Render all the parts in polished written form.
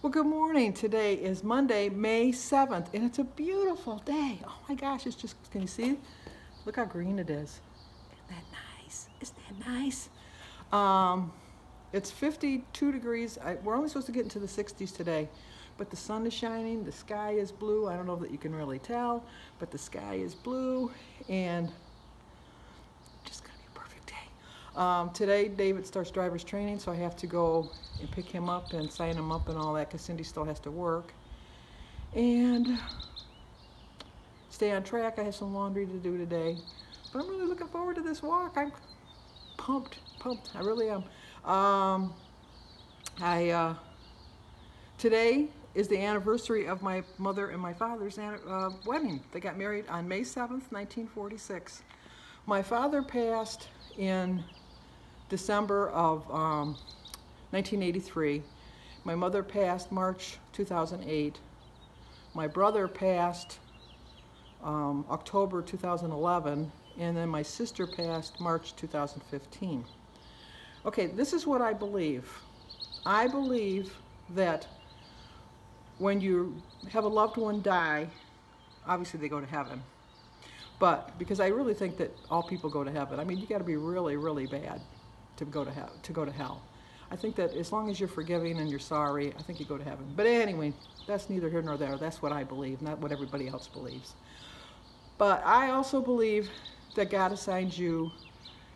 Well, good morning. Today is Monday, May 7th, and it's a beautiful day. Oh my gosh, it's just, can you see? Look how green it is. Isn't that nice? Isn't that nice? It's 52 degrees. We're only supposed to get into the 60s today, but the sun is shining, the sky is blue. I don't know that you can really tell, but the sky is blue, and just gonna be a perfect day. Today, David starts driver's training, so I have to go and pick him up and sign him up and all that because Cindy still has to work. And stay on track. I have some laundry to do today. But I'm really looking forward to this walk. I'm pumped. I really am. Today is the anniversary of my mother and my father's wedding. They got married on May 7th, 1946. My father passed in December of 1983. My mother passed March 2008. My brother passed October 2011, and then my sister passed March 2015. Okay, this is what I believe. I believe that when you have a loved one die, obviously they go to heaven. But because I really think that all people go to heaven. I mean, you got to be really, really bad to go to hell. I think that as long as you're forgiving and you're sorry, I think you go to heaven. But anyway, that's neither here nor there. That's what I believe, not what everybody else believes. But I also believe that God assigns you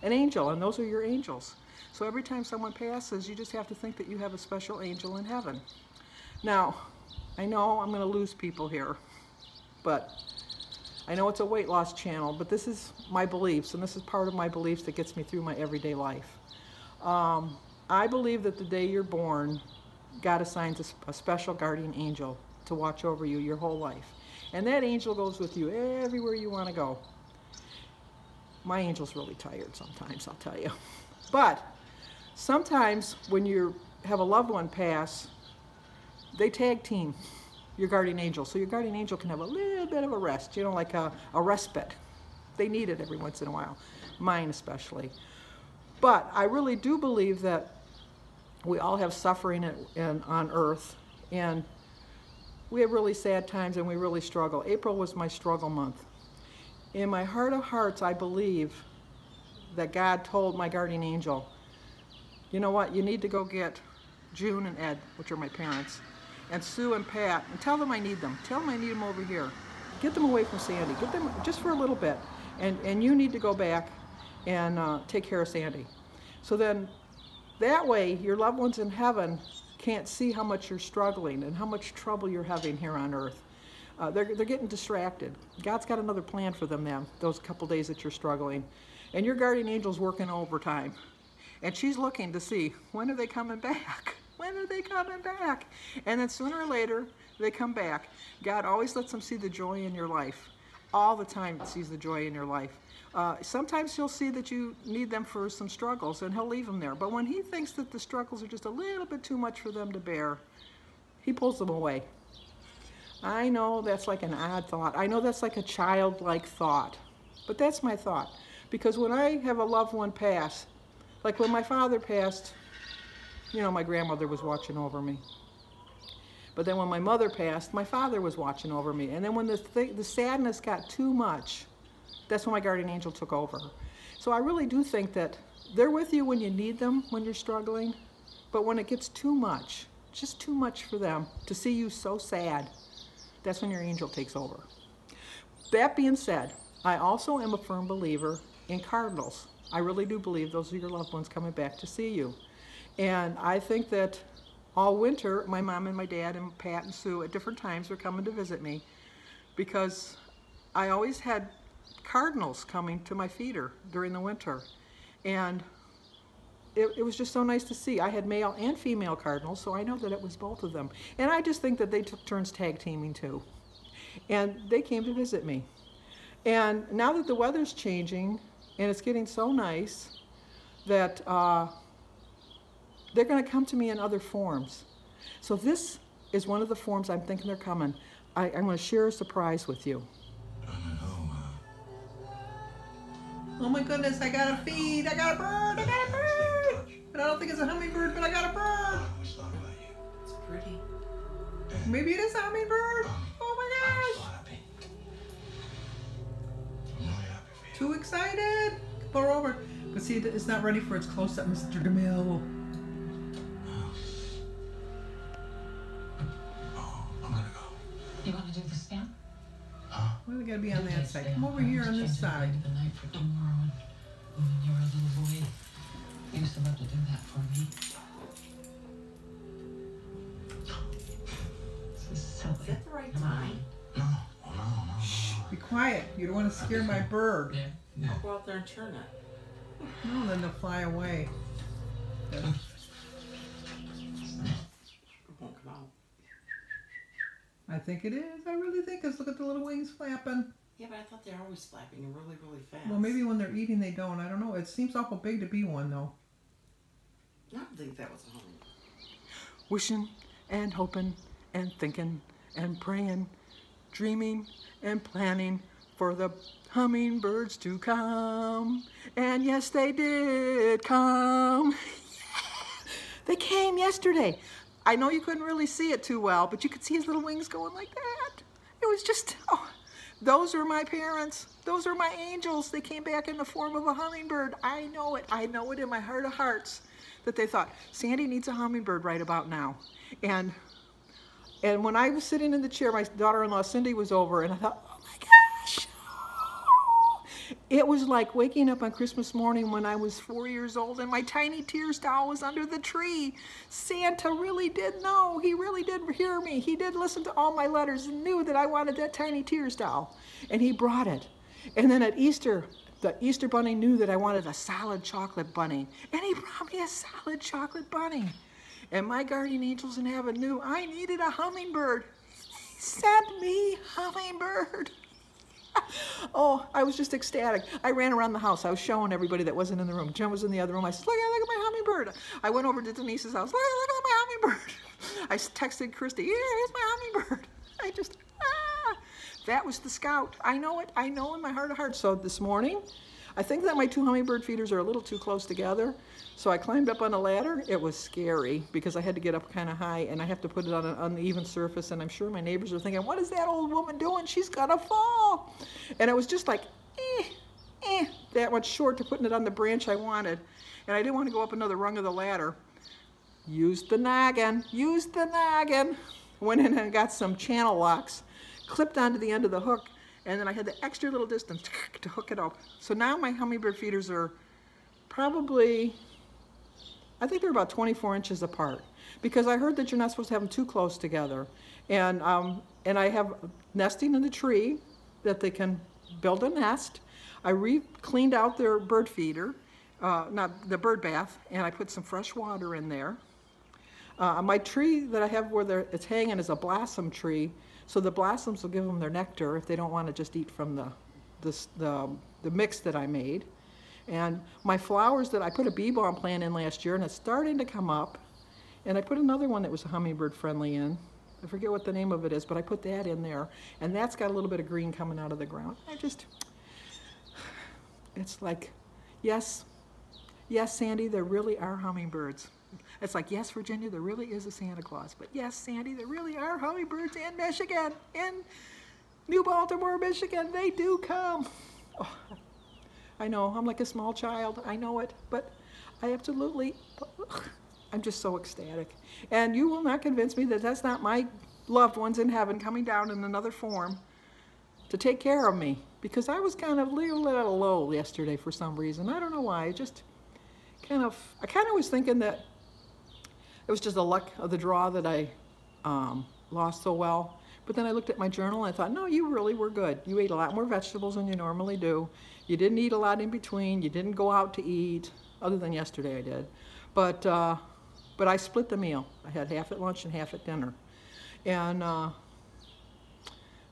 an angel, and those are your angels. So every time someone passes, you just have to think that you have a special angel in heaven. Now, I know I'm going to lose people here, but I know it's a weight loss channel, but this is my beliefs, and this is part of my beliefs that gets me through my everyday life. I believe that the day you're born, God assigns a special guardian angel to watch over you your whole life. And that angel goes with you everywhere you want to go. My angel's really tired sometimes, I'll tell you. But sometimes when you have a loved one pass, they tag team your guardian angel. So your guardian angel can have a little bit of a rest, you know, like a respite. They need it every once in a while, mine especially. But I really do believe that we all have suffering on earth, and we have really sad times and we really struggle. April was my struggle month. In my heart of hearts, I believe that God told my guardian angel, you know what, you need to go get June and Ed, which are my parents, and Sue and Pat, and tell them I need them. Tell them I need them over here. Get them away from Sandy. Get them just for a little bit. And you need to go back and take care of Sandy. So then that way your loved ones in heaven can't see how much you're struggling and how much trouble you're having here on earth. They're getting distracted. God's got another plan for them now, those couple days that you're struggling. And your guardian angel's working overtime. And she's looking to see, when are they coming back? When are they coming back? And then sooner or later, they come back. God always lets them see the joy in your life. All the time he sees the joy in your life. Sometimes he'll see that you need them for some struggles, and he'll leave them there. But when he thinks that the struggles are just a little bit too much for them to bear, he pulls them away. I know that's like an odd thought. I know that's like a childlike thought. But that's my thought. Because when I have a loved one pass, like when my father passed, you know, my grandmother was watching over me. But then when my mother passed, my father was watching over me. And then when the sadness got too much, that's when my guardian angel took over. So I really do think that they're with you when you need them, when you're struggling. But when it gets too much, just too much for them to see you so sad, that's when your angel takes over. That being said, I also am a firm believer in cardinals. I really do believe those are your loved ones coming back to see you. And I think that all winter, my mom and my dad and Pat and Sue at different times were coming to visit me because I always had cardinals coming to my feeder during the winter. And it was just so nice to see. I had male and female cardinals, so I know that it was both of them. And I just think that they took turns tag teaming too. And they came to visit me. And now that the weather's changing and it's getting so nice that they're going to come to me in other forms. So this is one of the forms I'm thinking they're coming. I'm going to share a surprise with you. Oh my goodness, I got a feed, I got a bird, I got a bird! And I don't think it's a hummingbird, but I got a bird! It's pretty. Maybe it is a hummingbird. Oh my gosh. Too excited. Pull her over. But see, it's not ready for its close-up, Mr. DeMille. Oh, I'm gonna go. You want to do the stamp? Huh? Well, we gotta be on that side. Come over here on this side. The night for tomorrow, and when you were a little boy, you used to love to do that for me. This is silly. Is that the right time? No, no, no, no. Be quiet. You don't want to scare my bird. Yeah. I'll go out there and turn it. No, then they'll fly away. It won't come out. I think it is. I really think, because look at the little wings flapping. Yeah, but I thought they're always flapping and really, really fast. Well, maybe when they're eating they don't. I don't know. It seems awful big to be one, though. I don't think that was a hummingbird. Wishing and hoping and thinking and praying, dreaming and planning for the hummingbirds to come. And yes, they did come. They came yesterday. I know you couldn't really see it too well, but you could see his little wings going like that. It was just, oh, those are my parents. Those are my angels. They came back in the form of a hummingbird. I know it. I know it in my heart of hearts that they thought, Sandy needs a hummingbird right about now. And when I was sitting in the chair, my daughter-in-law Cindy was over, and I thought, oh my gosh. It was like waking up on Christmas morning when I was 4 years old and my tiny tears doll was under the tree. Santa really did know. He really did hear me. He did listen to all my letters and knew that I wanted that tiny tears doll. And he brought it. And then at Easter, the Easter bunny knew that I wanted a solid chocolate bunny. And he brought me a solid chocolate bunny. And my guardian angels in heaven knew I needed a hummingbird. He sent me hummingbird. Oh, I was just ecstatic. I ran around the house. I was showing everybody that wasn't in the room. Jen was in the other room. I said, look at my hummingbird. I went over to Denise's house. Look at my hummingbird. I texted Christy, here's my hummingbird. I just, that was the scout. I know it. I know in my heart of hearts. So this morning, I think that my two hummingbird feeders are a little too close together. So I climbed up on a ladder. It was scary because I had to get up kind of high and I have to put it on an uneven surface. And I'm sure my neighbors are thinking, what is that old woman doing? She's gonna fall. And it was just like, that much short to putting it on the branch I wanted. And I didn't want to go up another rung of the ladder. Used the noggin. Went in and got some channel locks, clipped onto the end of the hook, and then I had the extra little distance to hook it up. So now my hummingbird feeders are probably, I think they're about 24 inches apart, because I heard that you're not supposed to have them too close together. And I have nesting in the tree that they can build a nest. I cleaned out their bird feeder, not the bird bath, and I put some fresh water in there. My tree that I have where it's hanging is a blossom tree, so the blossoms will give them their nectar if they don't want to just eat from the mix that I made. And my flowers that I put a bee balm plant in last year, and it's starting to come up. And I put another one that was hummingbird friendly in. I forget what the name of it is, but I put that in there. And that's got a little bit of green coming out of the ground. It's like, yes, Sandy, there really are hummingbirds. It's like, yes, Virginia, there really is a Santa Claus. But yes, Sandy, there really are hummingbirds in Michigan, in New Baltimore, Michigan. They do come. Oh, I know, I'm like a small child. I know it, but I absolutely, I'm just so ecstatic. And you will not convince me that that's not my loved ones in heaven coming down in another form to take care of me. Because I was kind of a little low yesterday for some reason. I don't know why. I kind of was thinking that it was just the luck of the draw that I lost so well. But then I looked at my journal and I thought, no, you really were good. You ate a lot more vegetables than you normally do. You didn't eat a lot in between. You didn't go out to eat, other than yesterday I did. But I split the meal. I had half at lunch and half at dinner. And I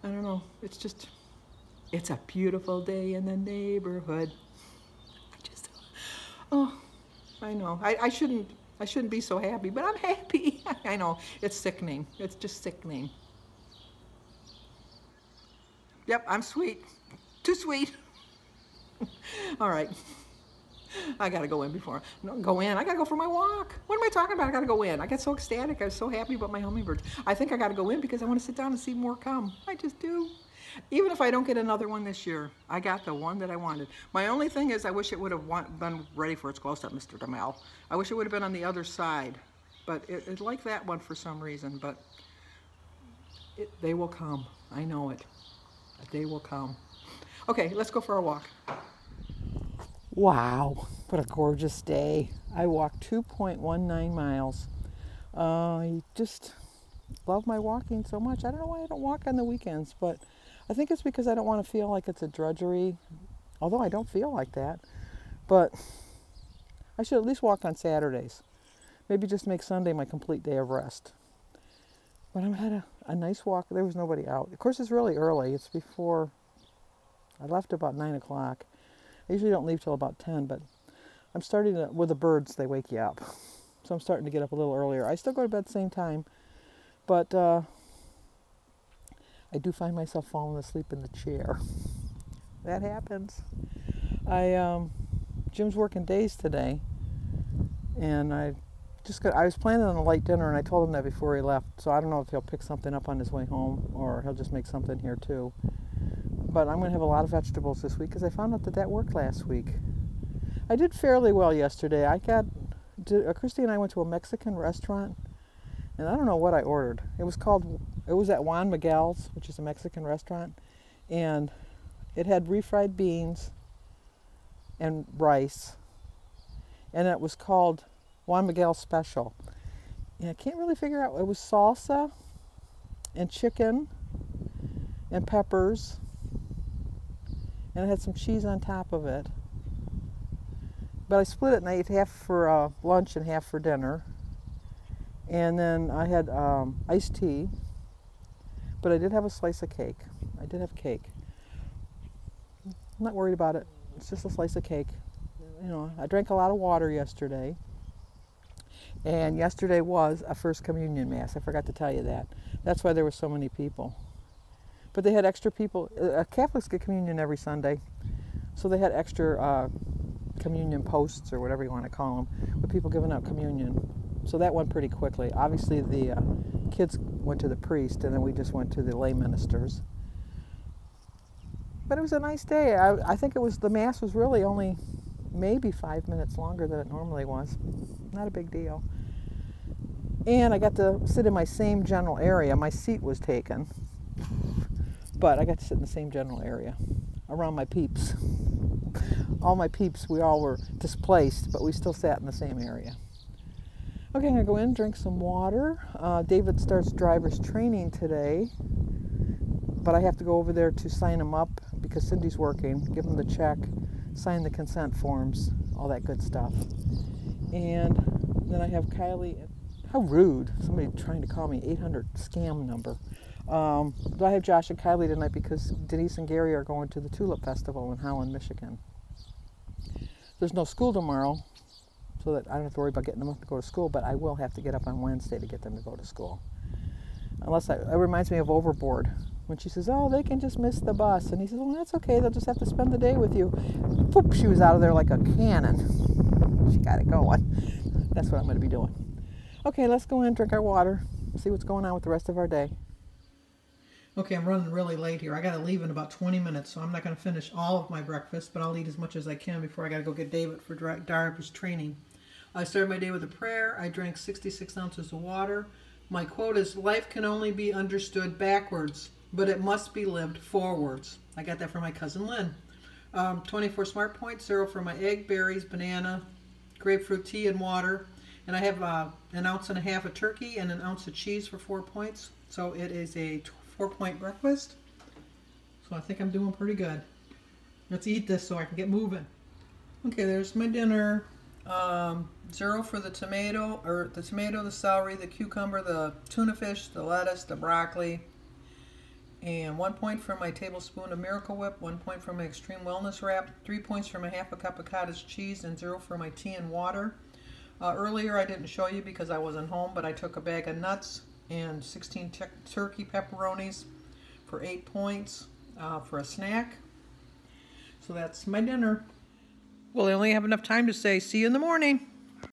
don't know, it's a beautiful day in the neighborhood. I know. I shouldn't be so happy, but I'm happy. I know, it's sickening. It's just sickening. Yep, I'm sweet. Too sweet. All right. I gotta go in before. No, go in. I gotta go for my walk. What am I talking about? I gotta go in. I got so ecstatic. I was so happy about my hummingbirds. I think I gotta go in because I want to sit down and see more come. I just do. Even if I don't get another one this year, I got the one that I wanted. My only thing is I wish it would have been ready for its close-up, Mr. DeMel. I wish it would have been on the other side. But it liked that one for some reason. But they will come. I know it. They will come. Okay, let's go for a walk. Wow, what a gorgeous day. I walked 2.19 miles. I just love my walking so much. I don't know why I don't walk on the weekends, but I think it's because I don't want to feel like it's a drudgery, although I don't feel like that. But I should at least walk on Saturdays. Maybe just make Sunday my complete day of rest. But I had a nice walk. There was nobody out. Of course, it's really early. It's before, I left about 9 o'clock. I usually don't leave till about 10, but I'm starting to, with the birds, they wake you up. So I'm starting to get up a little earlier. I still go to bed the same time, but I do find myself falling asleep in the chair. That happens. Jim's working days today, and I was planning on a light dinner, and I told him that before he left, so I don't know if he'll pick something up on his way home, or he'll just make something here too. But I'm going to have a lot of vegetables this week because I found out that worked last week. I did fairly well yesterday. Christy and I went to a Mexican restaurant, and I don't know what I ordered. It was at Juan Miguel's, which is a Mexican restaurant, and it had refried beans and rice, and it was called Juan Miguel Special. And I can't really figure out, it was salsa and chicken and peppers, and it had some cheese on top of it. But I split it and I ate half for lunch and half for dinner. And then I had iced tea, but I did have a slice of cake. I did have cake. I'm not worried about it. It's just a slice of cake. You know, I drank a lot of water yesterday. And yesterday was a First Communion Mass. I forgot to tell you that. That's why there were so many people. But they had extra people. Catholics get communion every Sunday, so they had extra communion posts, or whatever you want to call them, with people giving out communion. So that went pretty quickly. Obviously, the kids went to the priest, and then we just went to the lay ministers. But it was a nice day. I think the Mass was really only maybe 5 minutes longer than it normally was. Not a big deal. And I got to sit in my same general area. My seat was taken, but I got to sit in the same general area around my peeps. All my peeps, we all were displaced, but we still sat in the same area. Okay, I'm going to go in, drink some water. David starts driver's training today, but I have to go over there to sign him up because Cindy's working, give him the check, sign the consent forms, all that good stuff. And then I have Kylie. How rude, somebody trying to call me 800 scam number. But I have Josh and Kylie tonight because Denise and Gary are going to the Tulip Festival in Holland, Michigan. There's no school tomorrow, so that I don't have to worry about getting them up to go to school, but I will have to get up on Wednesday to get them to go to school. It reminds me of Overboard, when she says, oh, they can just miss the bus. And he says, well, that's okay, they'll just have to spend the day with you. Poop, she was out of there like a cannon. She got it going. That's what I'm going to be doing. Okay, let's go in, drink our water, see what's going on with the rest of our day. Okay, I'm running really late here. I got to leave in about 20 minutes, so I'm not going to finish all of my breakfast, but I'll eat as much as I can before I got to go get David for driver's training. I started my day with a prayer. I drank 66 ounces of water. My quote is, life can only be understood backwards, but it must be lived forwards. I got that from my cousin Lynn. 24 smart points, 0 for my egg, berries, banana, grapefruit tea, and water. And I have 1.5 ounces of turkey and 1 ounce of cheese for 4 points. So it is a 4-point breakfast. So I think I'm doing pretty good. Let's eat this so I can get moving. Okay, there's my dinner. 0 for the tomato, the celery, the cucumber, the tuna fish, the lettuce, the broccoli. And 1 point for my tablespoon of Miracle Whip, 1 point for my Extreme Wellness Wrap, 3 points for my 1/2 cup of cottage cheese, and 0 for my tea and water. Earlier I didn't show you because I wasn't home, but I took a bag of nuts and 16 turkey pepperonis for 8 points for a snack. So that's my dinner. Well, they only have enough time to say, see you in the morning.